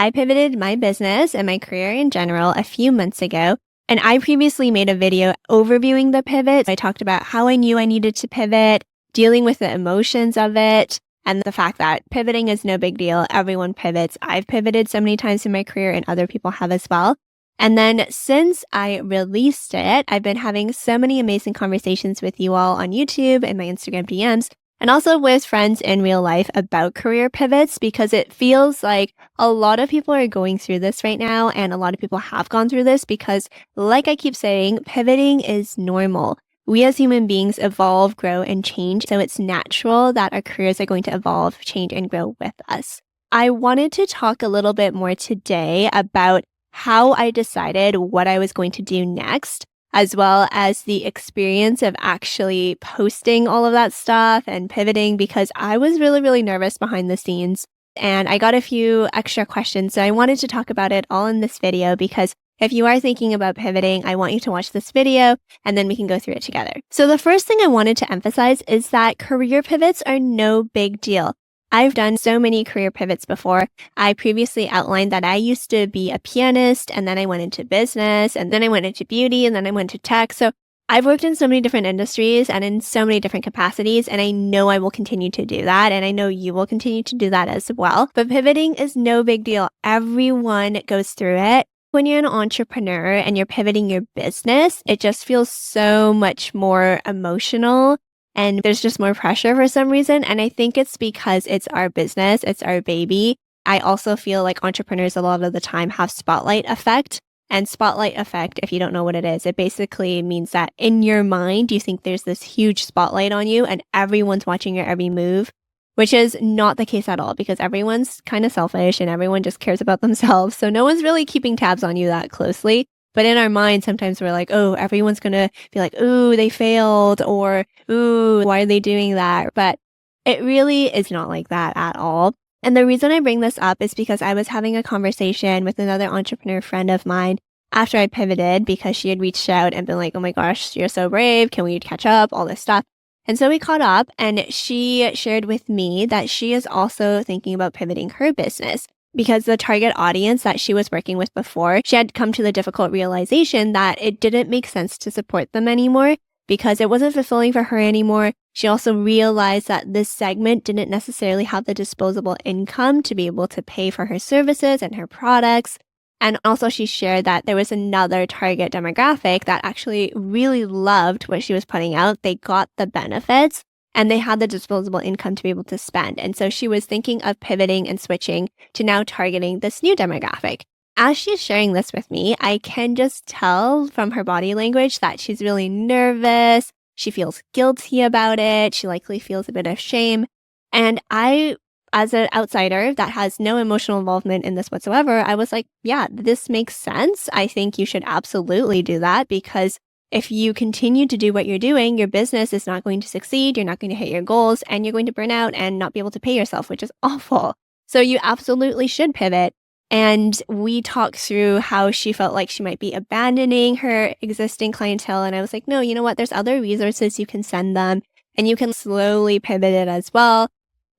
I pivoted my business and my career in general a few months ago, and I previously made a video overviewing the pivot. I talked about how I knew I needed to pivot, dealing with the emotions of it, and the fact that pivoting is no big deal. Everyone pivots. I've pivoted so many times in my career, and other people have as well. And then since I released it, I've been having so many amazing conversations with you all on YouTube and my Instagram DMs, and also with friends in real life about career pivots, because it feels like a lot of people are going through this right now, and a lot of people have gone through this because, like I keep saying, pivoting is normal. We as human beings evolve, grow, and change, so it's natural that our careers are going to evolve, change, and grow with us. I wanted to talk a little bit more today about how I decided what I was going to do next, as well as the experience of actually posting all of that stuff and pivoting, because I was really, really nervous behind the scenes. And I got a few extra questions, so I wanted to talk about it all in this video, because if you are thinking about pivoting, I want you to watch this video and then we can go through it together. So the first thing I wanted to emphasize is that career pivots are no big deal. I've done so many career pivots before. I previously outlined that I used to be a pianist, and then I went into business, and then I went into beauty, and then I went to tech. So I've worked in so many different industries and in so many different capacities, and I know I will continue to do that, and I know you will continue to do that as well. But pivoting is no big deal. Everyone goes through it. When you're an entrepreneur and you're pivoting your business, it just feels so much more emotional. And there's just more pressure for some reason. And I think it's because it's our business, it's our baby. I also feel like entrepreneurs a lot of the time have spotlight effect. And spotlight effect, if you don't know what it is, it basically means that in your mind, you think there's this huge spotlight on you and everyone's watching your every move, which is not the case at all, because everyone's kind of selfish and everyone just cares about themselves. So no one's really keeping tabs on you that closely. But in our mind, sometimes we're like, oh, everyone's going to be like, ooh, they failed, or ooh, why are they doing that? But it really is not like that at all. And the reason I bring this up is because I was having a conversation with another entrepreneur friend of mine after I pivoted, because she had reached out and been like, oh my gosh, you're so brave. Can we catch up? All this stuff. And so we caught up, and she shared with me that she is also thinking about pivoting her business, because the target audience that she was working with before, she had come to the difficult realization that it didn't make sense to support them anymore because it wasn't fulfilling for her anymore. She also realized that this segment didn't necessarily have the disposable income to be able to pay for her services and her products. And also she shared that there was another target demographic that actually really loved what she was putting out. They got the benefits, and they had the disposable income to be able to spend. And so she was thinking of pivoting and switching to now targeting this new demographic. As she's sharing this with me, I can just tell from her body language that she's really nervous. She feels guilty about it. She likely feels a bit of shame. And I, as an outsider that has no emotional involvement in this whatsoever, I was like, yeah, this makes sense. I think you should absolutely do that, because if you continue to do what you're doing, your business is not going to succeed, you're not going to hit your goals, and you're going to burn out and not be able to pay yourself, which is awful. So you absolutely should pivot. And we talked through how she felt like she might be abandoning her existing clientele. And I was like, no, you know what? There's other resources you can send them, and you can slowly pivot it as well.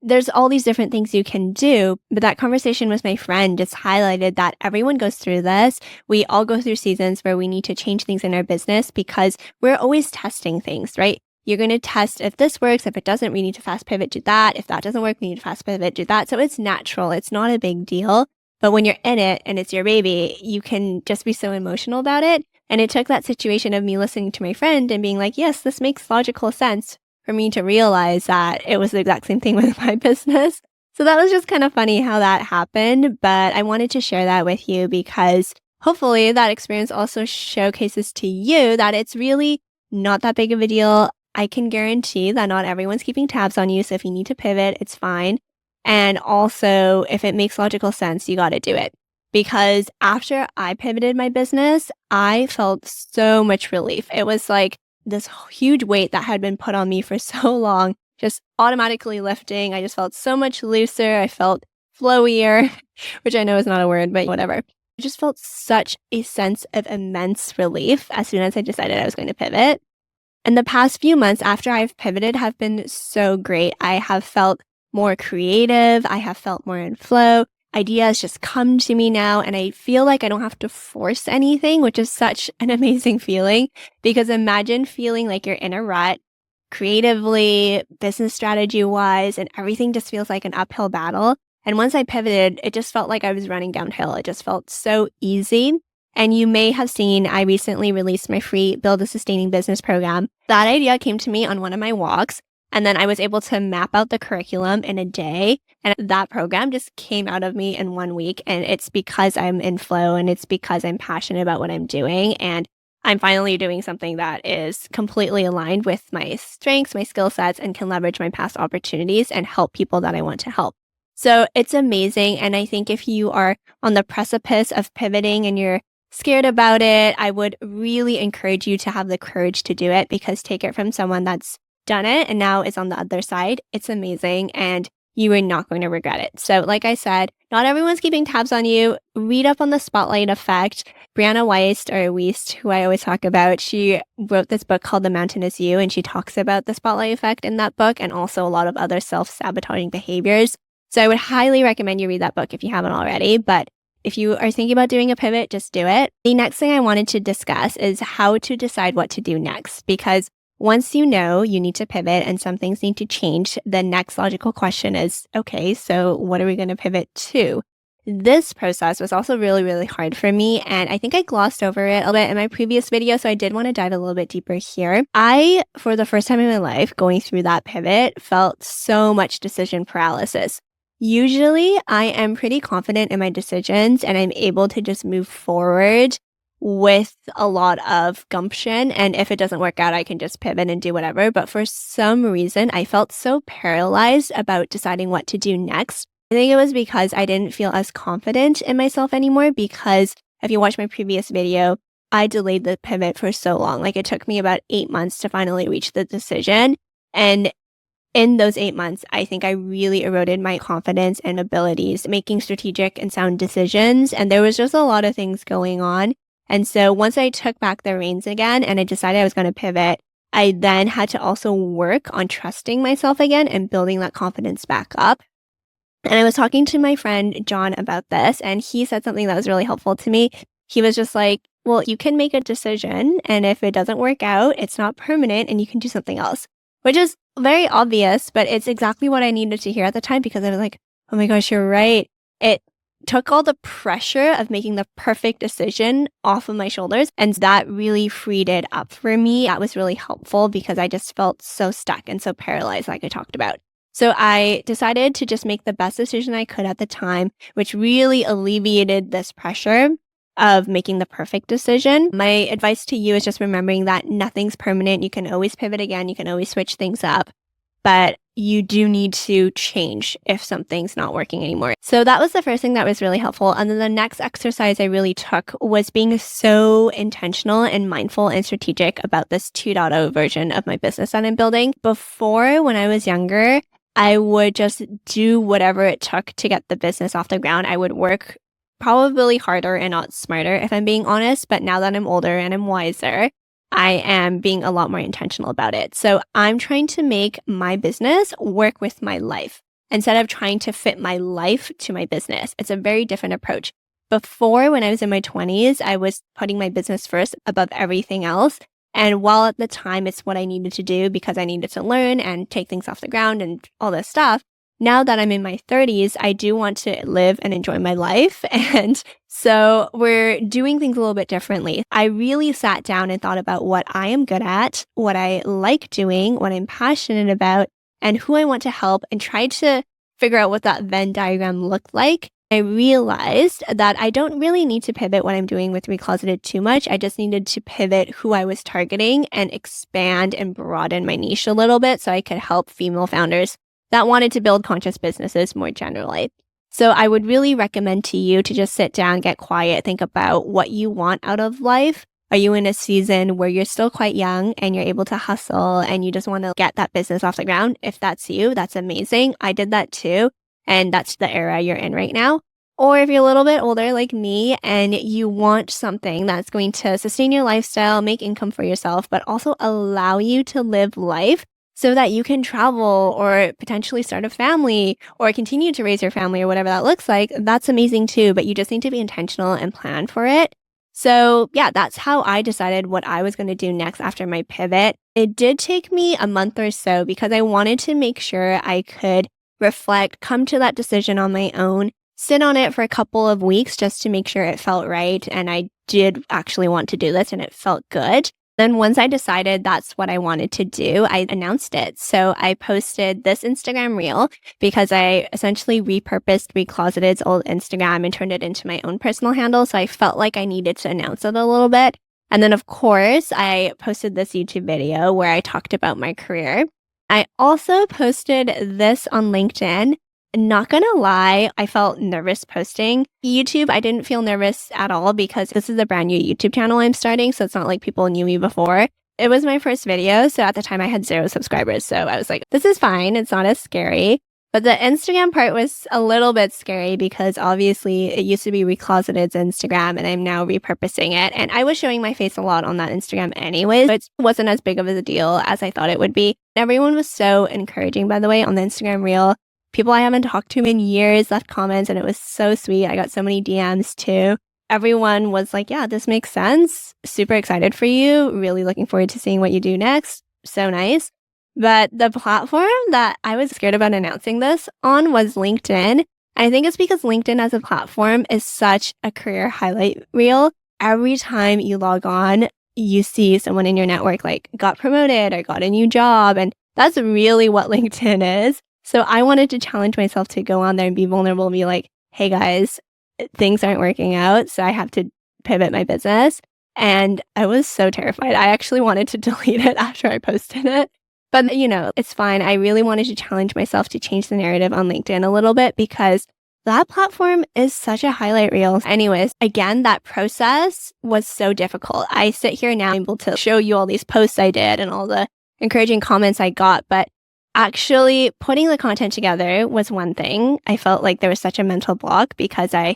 There's all these different things you can do, but that conversation with my friend just highlighted that everyone goes through this. We all go through seasons where we need to change things in our business, because we're always testing things, right? You're going to test if this works. If it doesn't, we need to fast pivot to that. If that doesn't work, we need to fast pivot to that. So it's natural. It's not a big deal. But when you're in it and it's your baby, you can just be so emotional about it. And it took that situation of me listening to my friend and being like, yes, this makes logical sense, for me to realize that it was the exact same thing with my business. So that was just kind of funny how that happened, but I wanted to share that with you because hopefully that experience also showcases to you that it's really not that big of a deal. I can guarantee that not everyone's keeping tabs on you, so if you need to pivot, it's fine. And also, if it makes logical sense, you got to do it. Because after I pivoted my business, I felt so much relief. It was like this huge weight that had been put on me for so long, just automatically lifting. I just felt so much looser. I felt flowier, which I know is not a word, but whatever. I just felt such a sense of immense relief as soon as I decided I was going to pivot. And the past few months after I've pivoted have been so great. I have felt more creative. I have felt more in flow. ideas just come to me now, and I feel like I don't have to force anything, which is such an amazing feeling. Because imagine feeling like you're in a rut, creatively, business strategy wise, and everything just feels like an uphill battle. And once I pivoted, it just felt like I was running downhill. It just felt so easy. And you may have seen, I recently released my free Build a Sustaining Business program. That idea came to me on one of my walks. And then I was able to map out the curriculum in a day. And that program just came out of me in 1 week. And it's because I'm in flow, and it's because I'm passionate about what I'm doing. And I'm finally doing something that is completely aligned with my strengths, my skill sets, and can leverage my past opportunities and help people that I want to help. So it's amazing. And I think if you are on the precipice of pivoting and you're scared about it, I would really encourage you to have the courage to do it, because take it from someone that's done it and now is on the other side. It's amazing, and you are not going to regret it. So like I said, not everyone's keeping tabs on you. Read up on the spotlight effect. Brianna Wiest, who I always talk about, she wrote this book called The Mountain Is You, and she talks about the spotlight effect in that book, and also a lot of other self-sabotaging behaviors. So I would highly recommend you read that book if you haven't already. But if you are thinking about doing a pivot, just do it. The next thing I wanted to discuss is how to decide what to do next, because once you know you need to pivot and some things need to change, the next logical question is, okay, so what are we going to pivot to? This process was also really, really hard for me, and I think I glossed over it a little bit in my previous video, so I did want to dive a little bit deeper here. I, for the first time in my life, going through that pivot, felt so much decision paralysis. Usually, I am pretty confident in my decisions, and I'm able to just move forward with a lot of gumption. And if it doesn't work out, I can just pivot and do whatever. But for some reason, I felt so paralyzed about deciding what to do next. I think it was because I didn't feel as confident in myself anymore, because if you watch my previous video, I delayed the pivot for so long. Like, it took me about 8 months to finally reach the decision. And in those 8 months, I think I really eroded my confidence and abilities making strategic and sound decisions. And there was just a lot of things going on. And so once I took back the reins again and I decided I was going to pivot, I then had to also work on trusting myself again and building that confidence back up. And I was talking to my friend John about this, and he said something that was really helpful to me. He was just like, well, you can make a decision, and if it doesn't work out, it's not permanent and you can do something else, which is very obvious, but it's exactly what I needed to hear at the time, because I was like, oh my gosh, you're right. It took all the pressure of making the perfect decision off of my shoulders, and that really freed it up for me. That was really helpful, because I just felt so stuck and so paralyzed, like I talked about. So I decided to just make the best decision I could at the time, which really alleviated this pressure of making the perfect decision. My advice to you is just remembering that nothing's permanent. You can always pivot again. You can always switch things up, but you do need to change if something's not working anymore. So that was the first thing that was really helpful. And then the next exercise I really took was being so intentional and mindful and strategic about this 2.0 version of my business that I'm building. Before, when I was younger, I would just do whatever it took to get the business off the ground. I would work probably harder and not smarter, if I'm being honest. But now that I'm older and I'm wiser, I am being a lot more intentional about it. So I'm trying to make my business work with my life instead of trying to fit my life to my business. It's a very different approach. Before, when I was in my 20s, I was putting my business first above everything else. And while at the time it's what I needed to do because I needed to learn and take things off the ground and all this stuff, now that I'm in my 30s, I do want to live and enjoy my life. And so we're doing things a little bit differently. I really sat down and thought about what I am good at, what I like doing, what I'm passionate about, and who I want to help, and tried to figure out what that Venn diagram looked like. I realized that I don't really need to pivot what I'm doing with Recloseted too much. I just needed to pivot who I was targeting and expand and broaden my niche a little bit so I could help female founders that wanted to build conscious businesses more generally. So I would really recommend to you to just sit down, get quiet, think about what you want out of life. Are you in a season where you're still quite young and you're able to hustle and you just want to get that business off the ground? If that's you, that's amazing. I did that too. And that's the era you're in right now. Or if you're a little bit older like me and you want something that's going to sustain your lifestyle, make income for yourself, but also allow you to live life so that you can travel or potentially start a family or continue to raise your family or whatever that looks like, that's amazing too. But you just need to be intentional and plan for it. So yeah, that's how I decided what I was going to do next after my pivot. It did take me a month or so because I wanted to make sure I could reflect, come to that decision on my own, sit on it for a couple of weeks just to make sure it felt right. And I did actually want to do this and it felt good. Then once I decided that's what I wanted to do, I announced it. So I posted this Instagram reel because I essentially repurposed Recloseted's old Instagram and turned it into my own personal handle. So I felt like I needed to announce it a little bit. And then of course, I posted this YouTube video where I talked about my career. I also posted this on LinkedIn. Not gonna lie, I felt nervous posting. YouTube, I didn't feel nervous at all because this is a brand new YouTube channel I'm starting, so it's not like people knew me before. It was my first video, so at the time I had 0 subscribers, so I was like, this is fine, it's not as scary. But the Instagram part was a little bit scary because obviously it used to be Recloseted's Instagram and I'm now repurposing it. And I was showing my face a lot on that Instagram anyways, so it wasn't as big of a deal as I thought it would be. Everyone was so encouraging, by the way, on the Instagram reel. People I haven't talked to in years left comments and it was so sweet. I got so many DMs too. Everyone was like, yeah, this makes sense. Super excited for you. Really looking forward to seeing what you do next. So nice. But the platform that I was scared about announcing this on was LinkedIn. I think it's because LinkedIn as a platform is such a career highlight reel. Every time you log on, you see someone in your network like got promoted or got a new job. And that's really what LinkedIn is. So I wanted to challenge myself to go on there and be vulnerable and be like, hey guys, things aren't working out. So I have to pivot my business. And I was so terrified. I actually wanted to delete it after I posted it. But you know, it's fine. I really wanted to challenge myself to change the narrative on LinkedIn a little bit because that platform is such a highlight reel. Anyways, again, that process was so difficult. I sit here now able to show you all these posts I did and all the encouraging comments I got, but actually putting the content together was one thing. I felt like there was such a mental block because I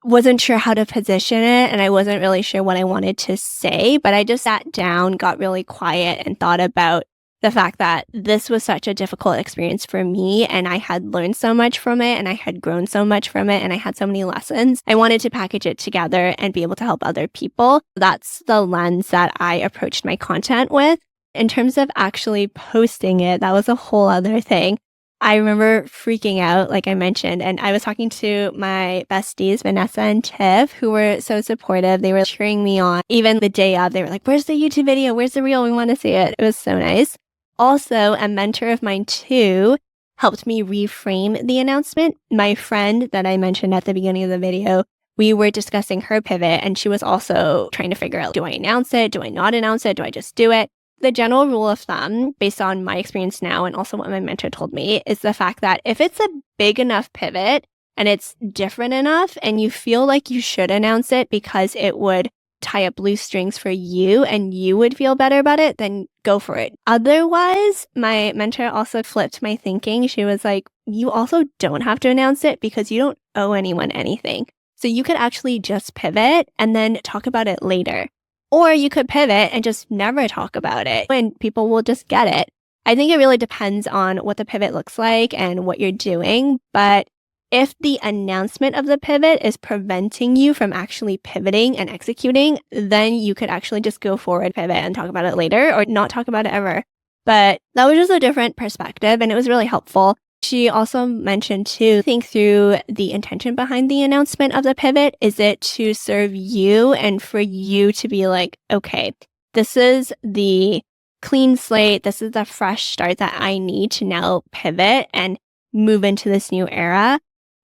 wasn't sure how to position it and I wasn't really sure what I wanted to say, but I just sat down, got really quiet and thought about the fact that this was such a difficult experience for me and I had learned so much from it and I had grown so much from it and I had so many lessons. I wanted to package it together and be able to help other people. That's the lens that I approached my content with. In terms of actually posting it, that was a whole other thing. I remember freaking out, like I mentioned, and I was talking to my besties, Vanessa and Tiff, who were so supportive. They were cheering me on. Even the day of, they were like, where's the YouTube video? Where's the reel? We want to see it. It was so nice. Also, a mentor of mine too helped me reframe the announcement. My friend that I mentioned at the beginning of the video, we were discussing her pivot and she was also trying to figure out, do I announce it? Do I not announce it? Do I just do it? The general rule of thumb, based on my experience now and also what my mentor told me, is the fact that if it's a big enough pivot and it's different enough and you feel like you should announce it because it would tie up loose strings for you and you would feel better about it, then go for it. Otherwise, my mentor also flipped my thinking. She was like, you also don't have to announce it because you don't owe anyone anything. So you could actually just pivot and then talk about it later. Or you could pivot and just never talk about it and people will just get it. I think it really depends on what the pivot looks like and what you're doing. But if the announcement of the pivot is preventing you from actually pivoting and executing, then you could actually just go forward, pivot and talk about it later or not talk about it ever. But that was just a different perspective and it was really helpful. She also mentioned to think through the intention behind the announcement of the pivot. Is it to serve you and for you to be like, okay, this is the clean slate. This is the fresh start that I need to now pivot and move into this new era?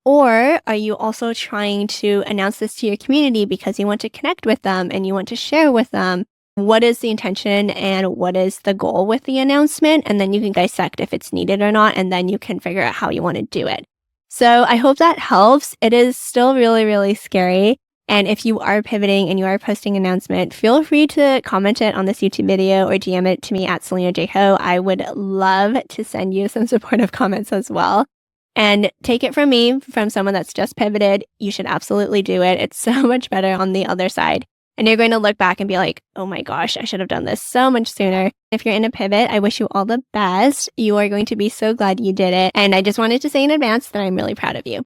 Or are you also trying to announce this to your community because you want to connect with them and you want to share with them? What is the intention and what is the goal with the announcement? And then you can dissect if it's needed or not, and then you can figure out how you want to do it. So I hope that helps. It is still really, really scary. And if you are pivoting and you are posting an announcement, feel free to comment it on this YouTube video or DM it to me at Selena J. Ho. I would love to send you some supportive comments as well. And take it from me, from someone that's just pivoted, you should absolutely do it. It's so much better on the other side. And you're going to look back and be like, oh my gosh, I should have done this so much sooner. If you're in a pivot, I wish you all the best. You are going to be so glad you did it. And I just wanted to say in advance that I'm really proud of you.